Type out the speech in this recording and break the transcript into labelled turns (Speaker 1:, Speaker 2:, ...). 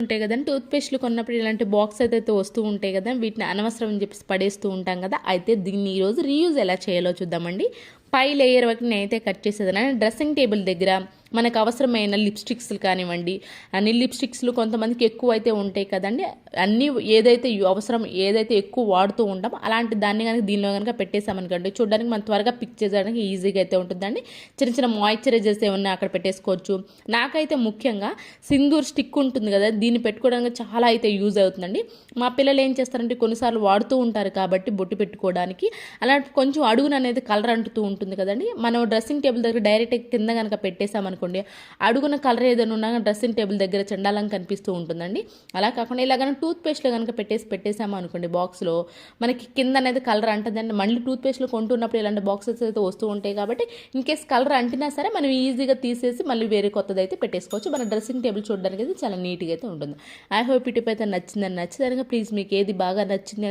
Speaker 1: ఉంటాయి కదండి, టూత్పేస్ట్లు కొన్నప్పుడు ఇలాంటి బాక్స్ అయితే వస్తూ ఉంటాయి కదా, వీటిని అనవసరం అని చెప్పేసి పడేస్తూ ఉంటాం కదా. అయితే దీన్ని ఈరోజు రీయూజ్ ఎలా చేయాలో చూద్దామండి. పై లేయర్ వరకు నేనైతే కట్ చేసేదాన్ని. డ్రెస్సింగ్ టేబుల్ దగ్గర మనకు అవసరమైన లిప్స్టిక్స్లు కానివ్వండి, అన్ని లిప్స్టిక్స్లు కొంతమందికి ఎక్కువ అయితే ఉంటాయి కదండి. అన్నీ ఏదైతే ఎక్కువ వాడుతూ ఉంటామో అలాంటి దాన్ని కనుక దీనిలో కనుక పెట్టేసామనుకోండి, చూడడానికి మనం త్వరగా పిక్ చేయడానికి ఈజీగా అయితే ఉంటుందండి. చిన్న చిన్న మాయిశ్చరైజర్స్ ఏమన్నా అక్కడ పెట్టేసుకోవచ్చు. నాకైతే ముఖ్యంగా సింధూర్ స్టిక్ ఉంటుంది కదా, దీన్ని పెట్టుకోవడానికి చాలా అయితే యూజ్ అవుతుందండి. మా పిల్లలు ఏం చేస్తారంటే కొన్నిసార్లు వాడుతూ ఉంటారు కాబట్టి బొట్టు పెట్టుకోవడానికి అలాంటి కొంచెం అడుగున అనేది కలర్ అంటుతూ ఉంటుంది కదండి. మనం డ్రెస్సింగ్ టేబుల్ దగ్గర డైరెక్ట్ కింద కనుక పెట్టేసామనుకోండి, అడుగున కలర్ ఏదైనా ఉన్నా డ్రెస్సింగ్ టేబుల్ దగ్గర చండాలంగా కనిపిస్తూ ఉంటుందండి. అలా కాకుండా ఇలాగ టూత్పేస్ట్లో కనుక పెట్టేసాము అనుకోండి బాక్స్లో, మనకి కింద అనేది కలర్ అంటుందండి. మళ్ళీ టూత్పేస్ట్లో కొంటున్నప్పుడు ఇలాంటి బాక్సెస్ అయితే వస్తూ ఉంటాయి కాబట్టి ఇన్ కేస్ కలర్ అంటినా సరే మనం ఈజీగా తీసేసి మళ్ళీ వేరే కొత్తది అయితే పెట్టేసుకోవచ్చు. మన డ్రెస్సింగ్ టేబుల్ చూడడానికి అయితే చాలా నీట్గా అయితే ఉంటుంది. ఐ హోప్ ఈ టిప్ అయితే నచ్చిందని. నచ్చితే ప్లీజ్ మీకు ఏది బాగా నచ్చింది